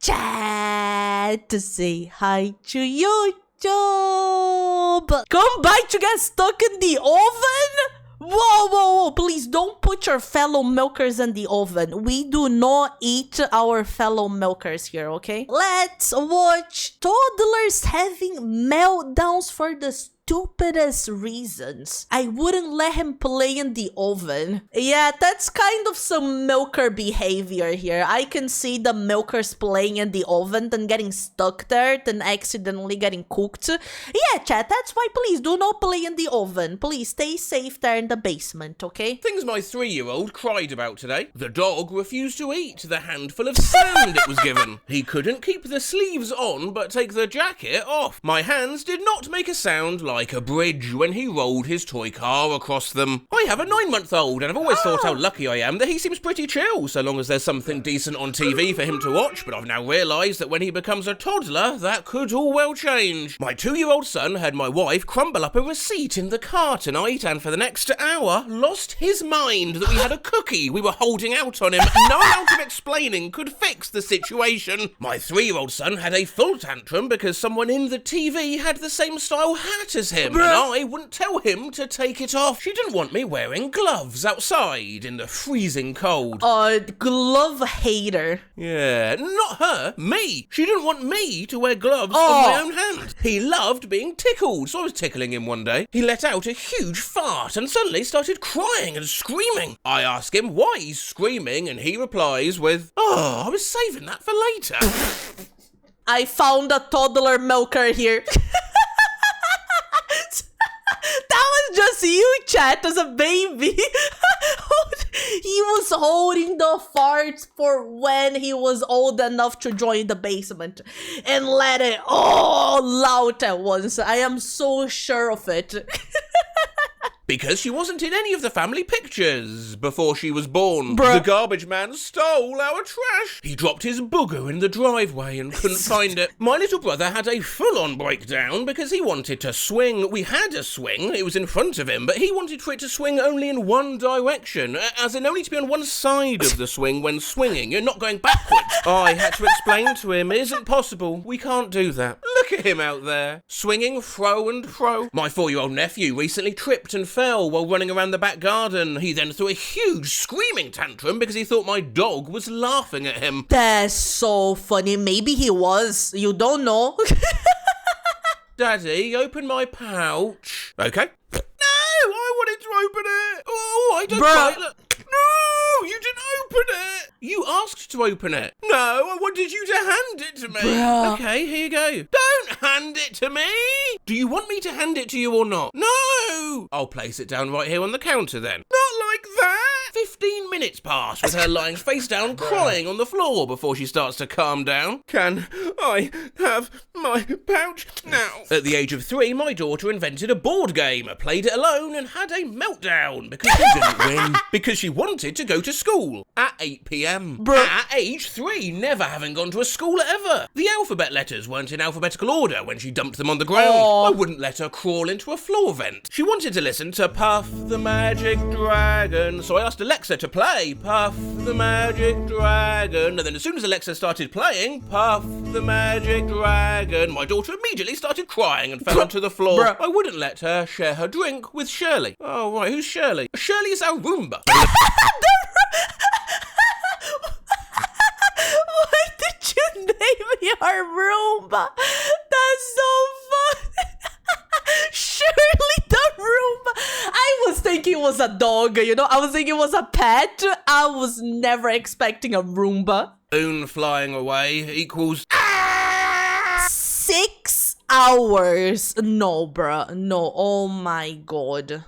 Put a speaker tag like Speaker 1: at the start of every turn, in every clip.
Speaker 1: chat to say hi to YouTube. Come by to get stuck in the oven? Whoa, please don't put your fellow milkers in the oven. We do not eat our fellow milkers here, okay? Let's watch Toddlers having meltdowns for the stupidest reasons. I wouldn't let him play in the oven. Yeah, that's kind of some milker behavior here. I can see the milkers playing in the oven, then getting stuck there, then accidentally getting cooked. Yeah, chat, that's why please do not play in the oven. Please stay safe there in the basement, okay?
Speaker 2: Things my 3-year-old cried about today. The dog refused to eat the handful of sand it was given. He couldn't keep the sleeves on but take the jacket off. My hands did not make a sound like a bridge when he rolled his toy car across them. I have a 9-month-old and I've always thought how lucky I am that he seems pretty chill so long as there's something decent on TV for him to watch, but I've now realised that when he becomes a toddler, that could all well change. My 2-year-old son had my wife crumble up a receipt in the car tonight and for the next hour lost his mind that we had a cookie we were holding out on him. No amount of explaining could fix the situation. My 3-year-old son had a full tantrum because someone in the TV had the same style hat as him, and I wouldn't tell him to take it off. She didn't want me wearing gloves outside in the freezing cold.
Speaker 1: Glove hater.
Speaker 2: Yeah, not her, me. She didn't want me to wear gloves on my own hand. He loved being tickled, so I was tickling him one day. He let out a huge fart and suddenly started crying and screaming. I ask him why he's screaming and he replies with, "Oh, I was saving that for later."
Speaker 1: I found a toddler milker here. That was just you, chat, as a baby. He was holding the farts for when he was old enough to join the basement and let it all out at once. I am so sure of it.
Speaker 2: Because she wasn't in any of the family pictures before she was born.
Speaker 1: Bruh.
Speaker 2: The garbage man stole our trash. He dropped his booger in the driveway and couldn't find it. My little brother had a full-on breakdown because he wanted to swing. We had a swing, it was in front of him, but he wanted for it to swing only in one direction, as in only to be on one side of the swing when swinging. You're not going backwards. I had to explain to him, it isn't possible. We can't do that. Look at him out there, swinging fro and fro. My 4-year-old nephew recently tripped and fell while running around the back garden. He then threw a huge screaming tantrum because he thought my dog was laughing at him.
Speaker 1: That's so funny. Maybe he was. You don't know.
Speaker 2: Daddy, open my pouch. Okay. No, I wanted to open it. Oh, I don't quite look. No, you didn't open it. You asked to open it. No, I wanted you to hand it to me.
Speaker 1: Bruh.
Speaker 2: Okay, here you go. Don't hand it to me. Do you want me to hand it to you or not? No. I'll place it down right here on the counter then. Not like that. 15 minutes pass with her lying face down crying on the floor before she starts to calm down. Can I have my pouch now? At the age of 3, my daughter invented a board game, played it alone and had a meltdown because she didn't win. Because she wanted to go to school at 8 p.m.
Speaker 1: Bruh.
Speaker 2: At age 3, never having gone to a school ever. The alphabet letters weren't in alphabetical order when she dumped them on the ground. I wouldn't let her crawl into a floor vent. She wanted to listen to Puff the Magic Dragon, so I asked Alexa to play Puff the Magic Dragon, and then as soon as Alexa started playing Puff the Magic Dragon, my daughter immediately started crying and fell onto the floor.
Speaker 1: Bruh.
Speaker 2: I wouldn't let her share her drink with Shirley. Oh, right, who's Shirley? Shirley is our Roomba.
Speaker 1: Why did you name your Roomba? That's so fun. Surely the Roomba. I was thinking it was a dog, you know. I was thinking it was a pet. I was never expecting a Roomba.
Speaker 2: Moon flying away equals
Speaker 1: 6 hours. No, bruh. No. Oh my god.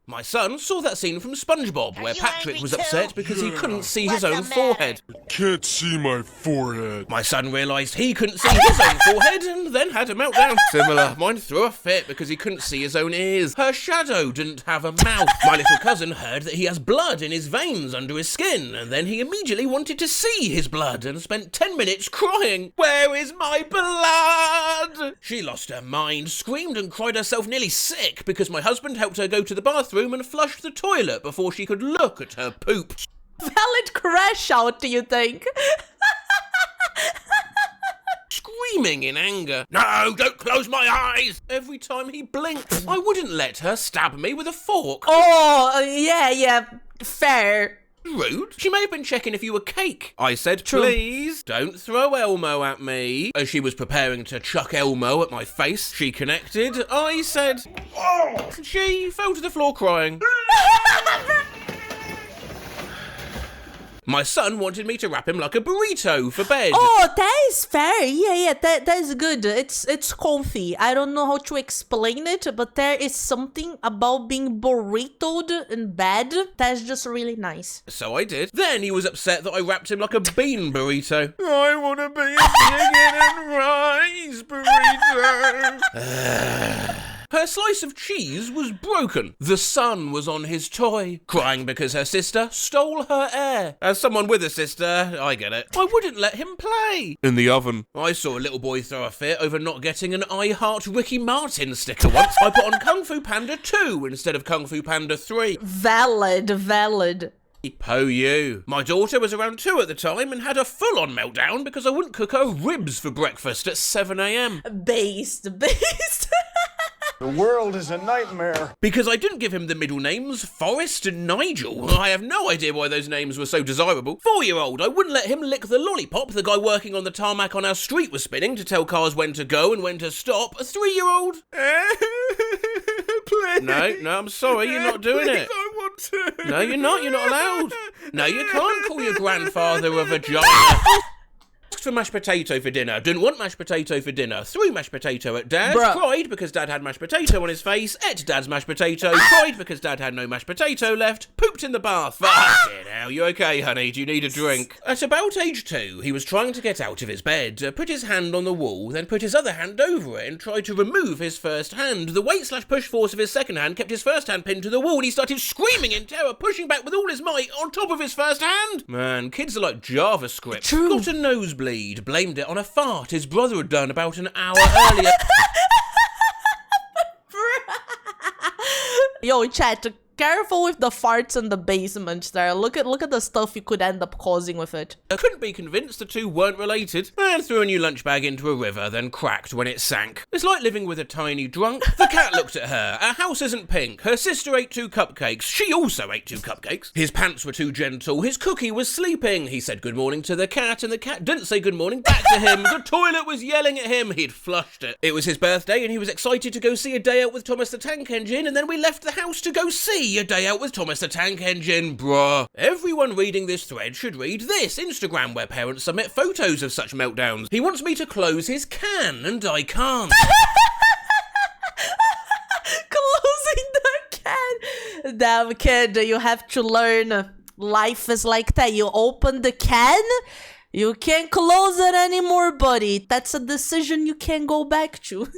Speaker 2: My son saw that scene from SpongeBob where
Speaker 3: you
Speaker 2: Patrick
Speaker 3: angry
Speaker 2: was
Speaker 3: too?
Speaker 2: upset because he couldn't see his
Speaker 3: What's
Speaker 2: own
Speaker 3: the matter?
Speaker 2: forehead.
Speaker 4: Can't see my forehead.
Speaker 2: My son realised he couldn't see his own forehead and then had a meltdown. Similar. Mine threw a fit because he couldn't see his own ears. Her shadow didn't have a mouth. My little cousin heard that he has blood in his veins under his skin, and then he immediately wanted to see his blood and spent 10 minutes crying. Where is my blood? She lost her mind, screamed and cried herself nearly sick because my husband helped her go to the bathroom and flushed the toilet before she could look at her poop.
Speaker 1: Valid crash out, do you think?
Speaker 2: screaming in anger. No, don't close my eyes! Every time he blinked, I wouldn't let her stab me with a fork.
Speaker 1: Oh, yeah, fair.
Speaker 2: Rude. She may have been checking if you were cake. I said,
Speaker 1: True.
Speaker 2: please, don't throw Elmo at me. As she was preparing to chuck Elmo at my face, she connected. I said, oh! She fell to the floor crying. My son wanted me to wrap him like a burrito for bed.
Speaker 1: Oh, that is fair. Yeah, that is good. It's comfy. I don't know how to explain it, but there is something about being burritoed in bed that's just really nice.
Speaker 2: So I did. Then he was upset that I wrapped him like a bean burrito. I want to be a chicken and rice burrito. Her slice of cheese was broken. The sun was on his toy, crying because her sister stole her air. As someone with a sister, I get it. I wouldn't let him play. In the oven. I saw a little boy throw a fit over not getting an I Heart Ricky Martin sticker once. I put on Kung Fu Panda 2 instead of Kung Fu Panda 3.
Speaker 1: Valid.
Speaker 2: Po you. My daughter was around 2 at the time and had a full-on meltdown because I wouldn't cook her ribs for breakfast at 7 a.m.
Speaker 1: Based.
Speaker 3: The world is a nightmare.
Speaker 2: Because I didn't give him the middle names Forrest and Nigel. I have no idea why those names were so desirable. 4-year-old, I wouldn't let him lick the lollipop the guy working on the tarmac on our street was spinning to tell cars when to go and when to stop. A 3-year-old.
Speaker 3: Please.
Speaker 2: No, I'm sorry, you're not doing it.
Speaker 3: I want to.
Speaker 2: No, you're not allowed. No, you can't call your grandfather a vagina. For mashed potato for dinner. Didn't want mashed potato for dinner. Threw mashed potato at Dad.
Speaker 1: Bruh.
Speaker 2: Cried because Dad had mashed potato on his face. Ate Dad's mashed potato. Cried because Dad had no mashed potato left. Pooped in the bath. Fucking hell. You okay, honey? Do you need a drink? At about age 2, he was trying to get out of his bed. Put his hand on the wall, then put his other hand over it and tried to remove his first hand. The weight/push force of his second hand kept his first hand pinned to the wall and he started screaming in terror, pushing back with all his might on top of his first hand. Man, kids are like JavaScript.
Speaker 1: True.
Speaker 2: Got a nosebleed. Blamed it on a fart his brother had done about an hour earlier.
Speaker 1: Yo, chat, careful with the farts in the basement there. Look at the stuff you could end up causing with it.
Speaker 2: I couldn't be convinced the two weren't related, and threw a new lunch bag into a river, then cracked when it sank. It's like living with a tiny drunk. The cat looked at her. Our house isn't pink. Her sister ate 2 cupcakes. She also ate 2 cupcakes. His pants were too gentle. His cookie was sleeping. He said good morning to the cat, and the cat didn't say good morning back to him. The toilet was yelling at him. He'd flushed it. It was his birthday, and he was excited to go see A Day Out with Thomas the Tank Engine, and then we left the house to go see A Day Out with Thomas the Tank Engine, bruh. Everyone reading this thread should read this Instagram where parents submit photos of such meltdowns. He wants me to close his can, and I can't.
Speaker 1: Closing the can. Damn, kid, you have to learn. Life is like that. You open the can, you can't close it anymore, buddy. That's a decision you can't go back to.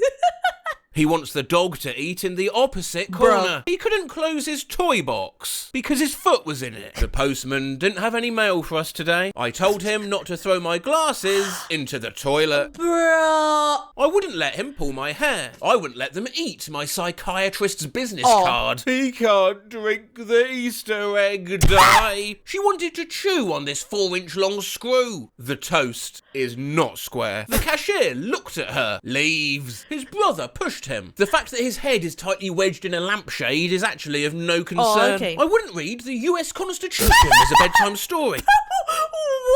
Speaker 2: He wants the dog to eat in the opposite corner. He couldn't close his toy box because his foot was in it. The postman didn't have any mail for us today. I told him not to throw my glasses into the toilet.
Speaker 1: Bro.
Speaker 2: I wouldn't let him pull my hair. I wouldn't let them eat my psychiatrist's business card. He can't drink the Easter egg dye. She wanted to chew on this 4-inch long screw. The toast is not square. The cashier looked at her. Leaves. His brother pushed him. The fact that his head is tightly wedged in a lampshade is actually of no concern.
Speaker 1: Oh, okay.
Speaker 2: I wouldn't read the US Constitution as a bedtime story.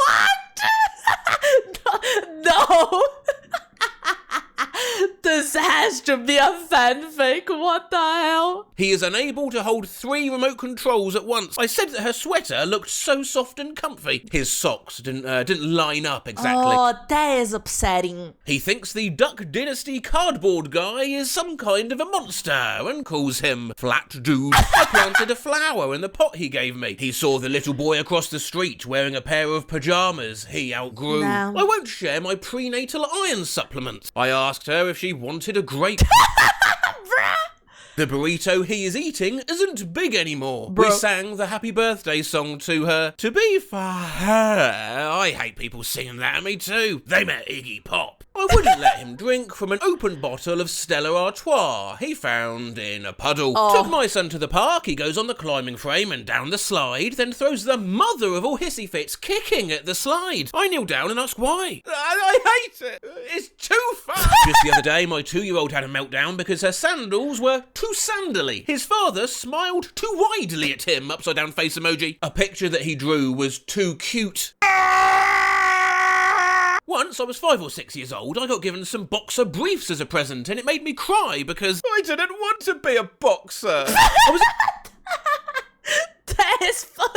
Speaker 1: What? No. This has to be a fanfic. What the hell?
Speaker 2: He is unable to hold 3 remote controls at once. I said that her sweater looked so soft and comfy. His socks didn't line up exactly.
Speaker 1: Oh, that is upsetting.
Speaker 2: He thinks the Duck Dynasty cardboard guy is some kind of a monster and calls him Flat Dude. I planted a flower in the pot he gave me. He saw the little boy across the street wearing a pair of pajamas he outgrew.
Speaker 1: No.
Speaker 2: I won't share my prenatal iron supplement. I asked her if she wanted a grape. The burrito he is eating isn't big anymore.
Speaker 1: Bro.
Speaker 2: We sang the happy birthday song to her. To be fair, I hate people singing that at me too. They met Iggy Pop. I wouldn't let him drink from an open bottle of Stella Artois he found in a puddle. Took my son to the park, he goes on the climbing frame and down the slide, then throws the mother of all hissy fits kicking at the slide. I kneel down and ask why. I hate it. It's too fun. Just the other day, my 2-year-old had a meltdown because her sandals were too sandally. His father smiled too widely at him, upside down face emoji. A picture that he drew was too cute. Once I was 5 or 6 years old, I got given some boxer briefs as a present, and it made me cry because I didn't want to be a boxer. I was
Speaker 1: That is funny.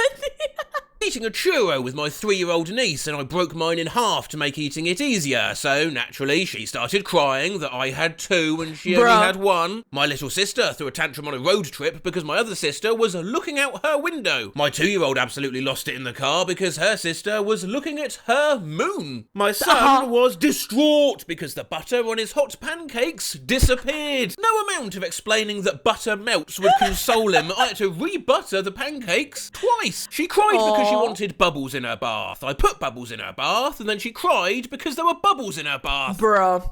Speaker 2: eating a churro with my 3-year-old niece, and I broke mine in half to make eating it easier, so naturally she started crying that I had 2 and she only had 1. My little sister threw a tantrum on a road trip because my other sister was looking out her window. My 2-year-old absolutely lost it in the car because her sister was looking at her moon. My son was distraught because the butter on his hot pancakes disappeared. No amount of explaining that butter melts would console him. I had to re-butter the pancakes twice. She cried because she wanted bubbles in her bath. I put bubbles in her bath, and then she cried because there were bubbles in her bath.
Speaker 1: Bruh.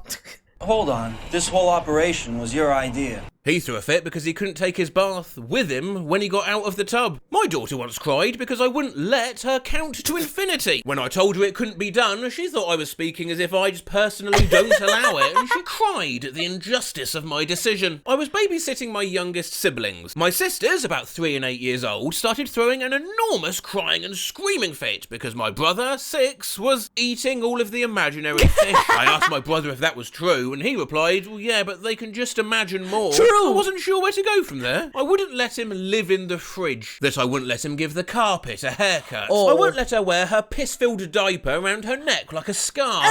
Speaker 5: Hold on. This whole operation was your idea.
Speaker 2: He threw a fit because he couldn't take his bath with him when he got out of the tub. My daughter once cried because I wouldn't let her count to infinity. When I told her it couldn't be done, she thought I was speaking as if I just personally don't allow it, and she cried at the injustice of my decision. I was babysitting my youngest siblings. My sisters, about 3 and 8 years old, started throwing an enormous crying and screaming fit because my brother, 6, was eating all of the imaginary fish. I asked my brother if that was true, and he replied, well, yeah, but they can just imagine more. I wasn't sure where to go from there. I wouldn't let him live in the fridge. That I wouldn't let him give the carpet a haircut. I won't let her wear her piss-filled diaper around her neck like a scarf.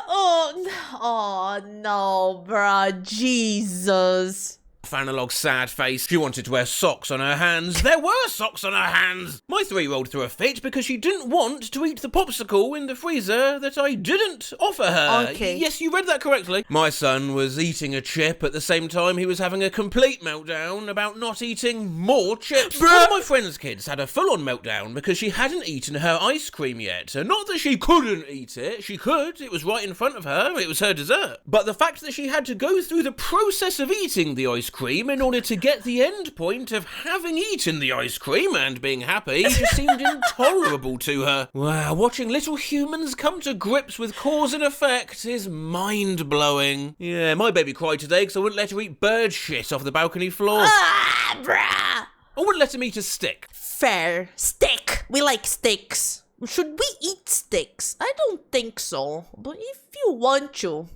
Speaker 1: Oh no, bruh. Jesus.
Speaker 2: Analog sad face. She wanted to wear socks on her hands. There were socks on her hands. My 3-year-old threw a fit because she didn't want to eat the popsicle in the freezer that I didn't offer her.
Speaker 1: Okay.
Speaker 2: Yes, you read that correctly. My son was eating a chip at the same time he was having a complete meltdown about not eating more chips. One of my friend's kids had a full-on meltdown because she hadn't eaten her ice cream yet. Not that she couldn't eat it. She could. It was right in front of her. It was her dessert. But the fact that she had to go through the process of eating the ice cream in order to get the end point of having eaten the ice cream and being happy just seemed intolerable to her. Wow, watching little humans come to grips with cause and effect is mind-blowing. Yeah, my baby cried today because I wouldn't let her eat bird shit off the balcony floor.
Speaker 1: Bruh.
Speaker 2: I wouldn't let him eat a stick.
Speaker 1: Fair. Steak. We like steaks. Should we eat steaks? I don't think so. But if you want to,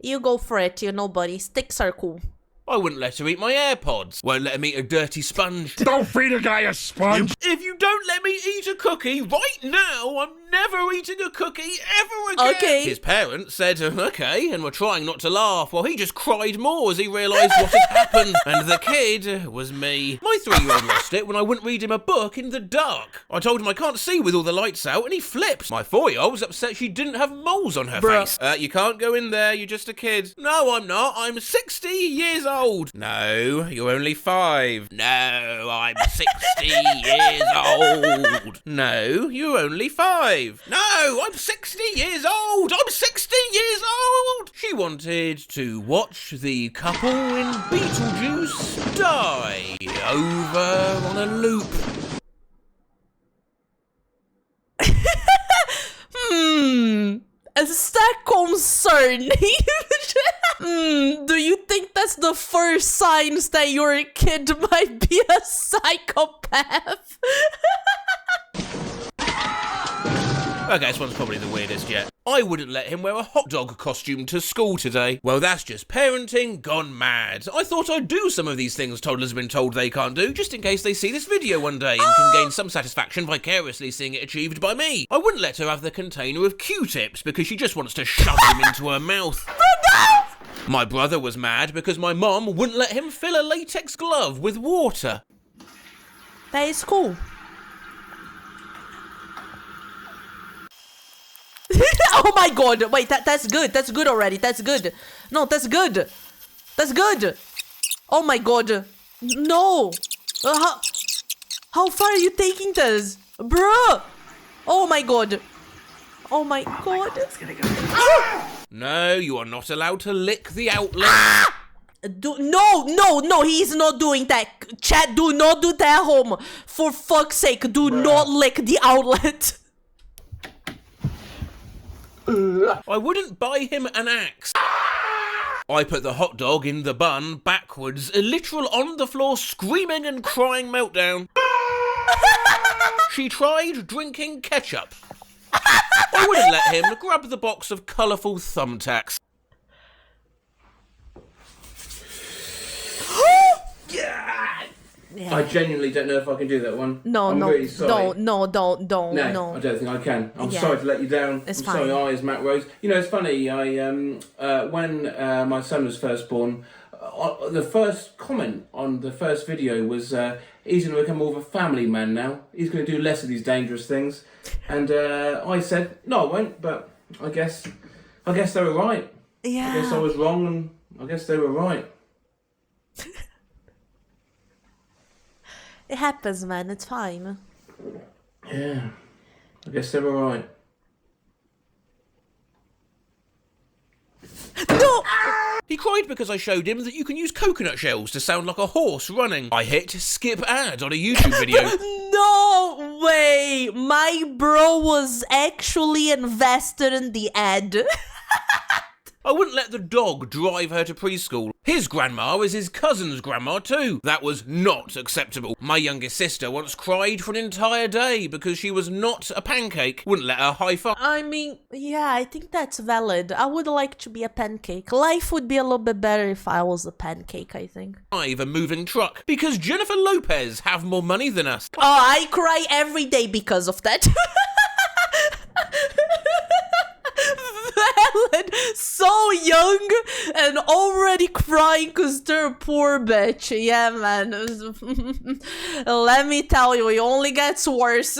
Speaker 1: you go for it, buddy. Steaks are cool.
Speaker 2: I wouldn't let her eat my AirPods. Won't let him eat a dirty sponge.
Speaker 4: Don't feed a guy a sponge.
Speaker 2: If you don't let me eat a cookie right now, I'm never eating a cookie ever again.
Speaker 1: Okay.
Speaker 2: His parents said, okay, and were trying not to laugh, while he just cried more as he realised what had happened. And the kid was me. My 3-year-old lost it when I wouldn't read him a book in the dark. I told him I can't see with all the lights out, and he flipped. My 4-year-old was upset she didn't have moles on her face. You can't go in there, you're just a kid. No, I'm not. I'm 60 years old. No, you're only 5. No, I'm 60 years old. No, you're only 5. No, I'm 60 years old. I'm 60 years old. She wanted to watch the couple in Beetlejuice die over on a loop.
Speaker 1: Is that concerning? Do you think that's the first signs that your kid might be a psychopath?
Speaker 2: Okay, this one's probably the weirdest yet. I wouldn't let him wear a hot dog costume to school today. Well, that's just parenting gone mad. I thought I'd do some of these things toddlers have been told they can't do, just in case they see this video one day and can gain some satisfaction vicariously seeing it achieved by me. I wouldn't let her have the container of Q-tips because she just wants to shove them into her mouth. My brother was mad because my mom wouldn't let him fill a latex glove with water.
Speaker 1: That is cool. Oh my god, wait, that's good. That's good already. That's good. No, that's good. That's good. Oh my god. No. How far are you taking this? Bruh. Oh my god. Oh my god.
Speaker 2: No, you are not allowed to lick the outlet.
Speaker 1: No, he's not doing that. Chat, do not do that at home. For fuck's sake, do not lick the outlet.
Speaker 2: I wouldn't buy him an axe. I put the hot dog in the bun backwards, literal on the floor, screaming and crying meltdown. She tried drinking ketchup. I wouldn't let him grab the box of colourful thumbtacks.
Speaker 1: Yeah.
Speaker 2: I genuinely don't know if I can do that one.
Speaker 1: No,
Speaker 2: I'm
Speaker 1: no,
Speaker 2: really sorry.
Speaker 1: don't.
Speaker 2: No, I don't think I can. I'm sorry to let you down.
Speaker 1: It's
Speaker 2: I'm
Speaker 1: fine.
Speaker 2: sorry, Matt Rose. You know, it's funny. When my son was first born, the first comment on the first video was, he's going to become more of a family man now. He's going to do less of these dangerous things. And I said, no, I won't. But I guess they were right.
Speaker 1: Yeah.
Speaker 2: I guess I was wrong, and I guess they were right.
Speaker 1: It happens, man. It's fine.
Speaker 2: Yeah, I guess they were right.
Speaker 1: No!
Speaker 2: He cried because I showed him that you can use coconut shells to sound like a horse running. I hit skip ad on a YouTube video.
Speaker 1: No way! My bro was actually invested in the ad.
Speaker 2: I wouldn't let the dog drive her to preschool. His grandma is his cousin's grandma too. That was not acceptable. My youngest sister once cried for an entire day because she was not a pancake. Wouldn't let her high five.
Speaker 1: I mean, yeah, I think that's valid. I would like to be a pancake. Life would be a little bit better if I was a pancake, I think.
Speaker 2: Drive a moving truck because Jennifer Lopez have more money than us.
Speaker 1: Oh, I cry every day because of that. Valid. So young and already crying because they're a poor bitch. Yeah, man. Let me tell you, it only gets worse.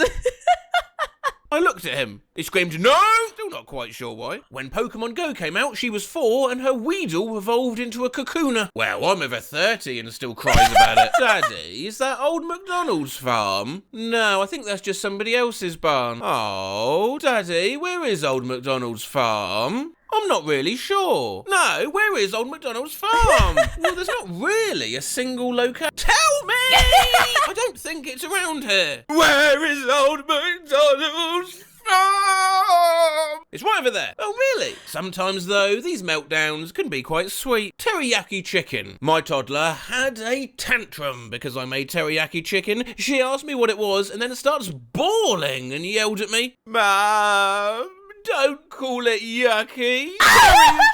Speaker 2: I looked at him. He screamed, no! Still not quite sure why. When Pokemon Go came out, she was 4 and her Weedle evolved into a Kakuna. Well, I'm over 30 and still cries about it. Daddy, is that old McDonald's farm? No, I think that's just somebody else's barn. Oh, Daddy, where is old McDonald's farm? I'm not really sure. No, where is old McDonald's farm? Well, there's not really a single location. Tell me! I don't think it's around here. Where is old McDonald's farm? It's right over there. Oh, really? Sometimes, though, these meltdowns can be quite sweet. Teriyaki chicken. My toddler had a tantrum because I made teriyaki chicken. She asked me what it was and then starts bawling and yelled at me, Mom, don't call it yucky.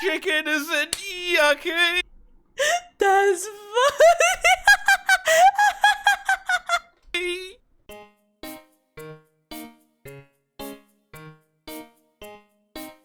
Speaker 2: Chicken isn't yucky.
Speaker 1: That's